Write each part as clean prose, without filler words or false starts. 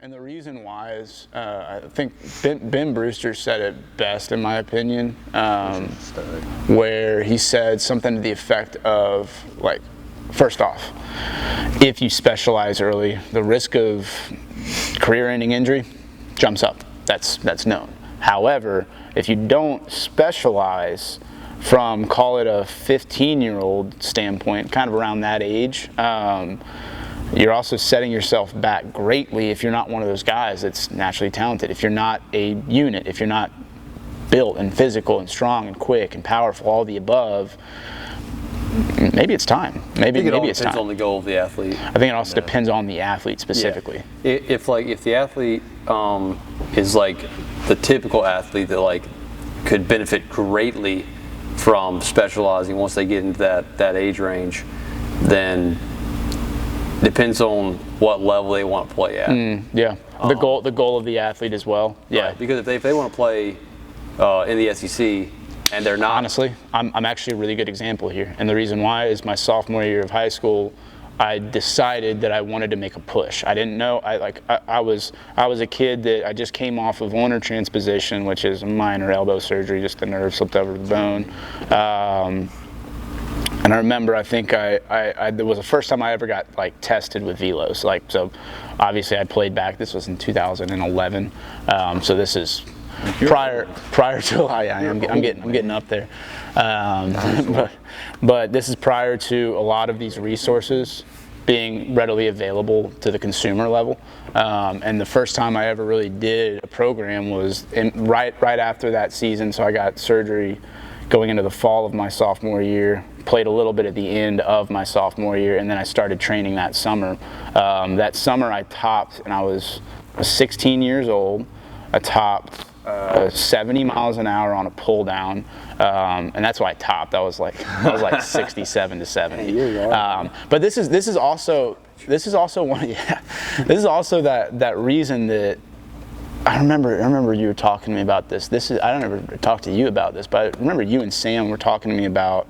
And the reason why is, I think Ben Brewster said it best, in my opinion, where he said something to the effect of, like, first off, if you specialize early, the risk of career-ending injury jumps up. That's known. However, if you don't specialize from, call it a 15-year-old standpoint, kind of around that age, you're also setting yourself back greatly if you're not one of those guys that's naturally talented. If you're not a unit, if you're not built and physical and strong and quick and powerful, all the above, maybe it's time. Maybe it's time. It depends on the goal of the athlete. I think it also depends on the athlete specifically. Yeah. If the athlete is like the typical athlete that like could benefit greatly from specializing once they get into that age range, then depends on what level they want to play at. The goal of the athlete as well. Yeah, right. Because if they want to play in the SEC and they're not, honestly, I'm actually a really good example here, and the reason why is my sophomore year of high school, I decided that I wanted to make a push. I didn't know. I was a kid that I just came off of ulnar transposition, which is a minor elbow surgery, just the nerve slipped over the bone. And I remember, I think it was the first time I ever got like tested with velos. Like, so obviously I played back. This was in 2011. So this is prior to I'm getting up there. But this is prior to a lot of these resources being readily available to the consumer level. And the first time I ever really did a program was right after that season. So I got surgery going into the fall of my sophomore year, played a little bit at the end of my sophomore year, and then I started training that summer. That summer I topped, and I was 16 years old. I topped 70 miles an hour on a pull down, and that's why I topped. I was like 67 to 70. But this is also one. Yeah, this is also that reason that I remember you were talking to me about this. I don't ever talk to you about this, but I remember you and Sam were talking to me about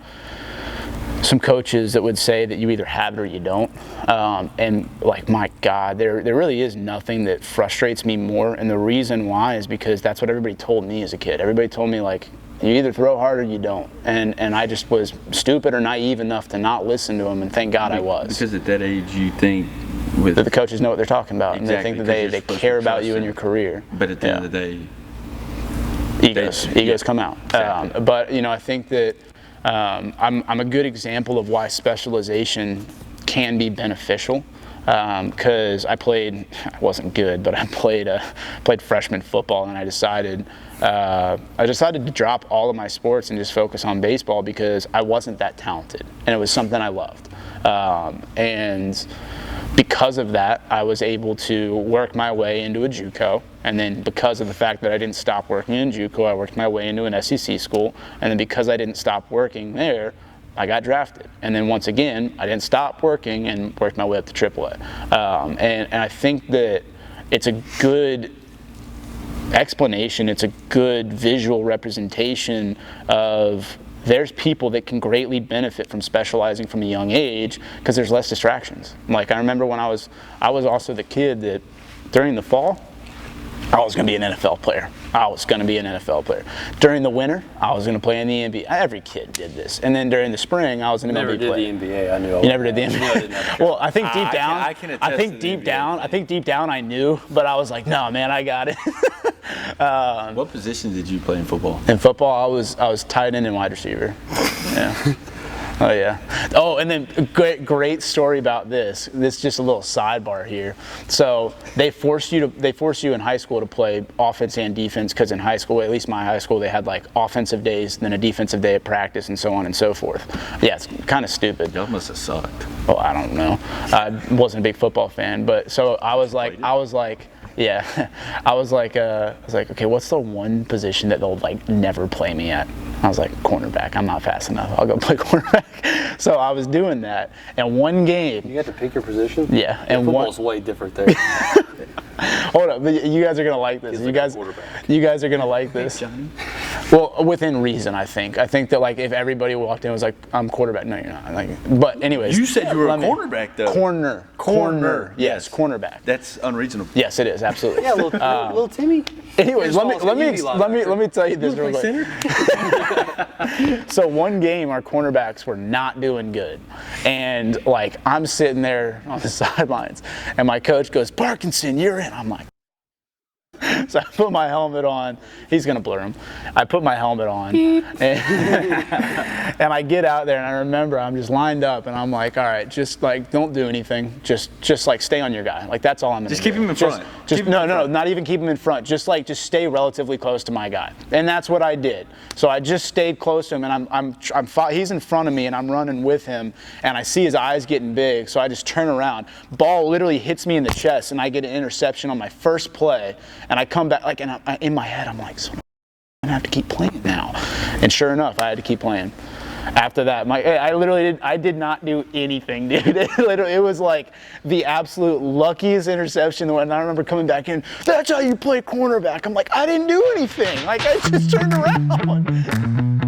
some coaches that would say that you either have it or you don't. And like, my God, there really is nothing that frustrates me more. And the reason why is because that's what everybody told me as a kid. Everybody told me, like, you either throw hard or you don't. And I just was stupid or naive enough to not listen to them, and thank God I was. Because at that age you think that the coaches know what they're talking about, exactly, and they think that they care about you and your career. But at the end of the day, egos come out. Exactly. But I think that I'm a good example of why specialization can be beneficial. Because I wasn't good, but I played freshman football, and I decided to drop all of my sports and just focus on baseball because I wasn't that talented, and it was something I loved. And because of that, I was able to work my way into a JUCO, and then because of the fact that I didn't stop working in JUCO, I worked my way into an SEC school, and then because I didn't stop working there, I got drafted. And then once again, I didn't stop working and worked my way up to AAA. And I think that it's a good explanation, it's a good visual representation of there's people that can greatly benefit from specializing from a young age because there's less distractions. Like, I remember when I was also the kid that during the fall, I was going to be an NFL player. During the winter, I was going to play in the NBA. Every kid did this. And then during the spring, I was an MLB player. Never did the NBA. I knew. You never did the NBA. Well, I think deep down, I think deep down, I knew, but I was like, no, man, I got it. What position did you play in football? In football, I was tight end and wide receiver. Yeah. Oh yeah. Oh, and then great story about this. This is just a little sidebar here. So they force you in high school to play offense and defense because in high school, at least my high school, they had like offensive days, then a defensive day at practice, and so on and so forth. Yeah, it's kind of stupid. Y'all must have sucked. Well, I don't know. I wasn't a big football fan, but so I was like, okay, what's the one position that they'll like never play me at? I was like, cornerback. I'm not fast enough. I'll go play cornerback. So I was doing that. And one game. You got to pick your position? Yeah. And football's way different there. Hold up. You guys are going to like this. You guys are going to like this. Well, within reason, I think. I think that like if everybody walked in and was like, "I'm quarterback," no, you're not. Like, but anyways, You said you were a let me- cornerback, though. Corner. Yes, cornerback. That's unreasonable. Yes, it is absolutely. Yeah, little Timmy. Anyways, let Baseball's an easy me tell you this You real play quick. center? So one game, our cornerbacks were not doing good, and like I'm sitting there on the sidelines, and my coach goes, "Parkinson, you're in." I'm like. So I put my helmet on. He's gonna blur him. I put my helmet on, and I get out there, and I remember I'm just lined up, and I'm like, all right, just like don't do anything. Just like stay on your guy. Like that's all I'm gonna do. Just keep him in front. No, not even keep him in front. Just stay relatively close to my guy, and that's what I did. So I just stayed close to him, and he's in front of me, and I'm running with him, and I see his eyes getting big, so I just turn around. Ball literally hits me in the chest, and I get an interception on my first play. And I come back, like, and in my head, I'm like, so I'm gonna have to keep playing now. And sure enough, I had to keep playing. After that, I did not do anything, dude. It was like the absolute luckiest interception. And I remember coming back in, that's how you play cornerback. I'm like, I didn't do anything. Like, I just turned around.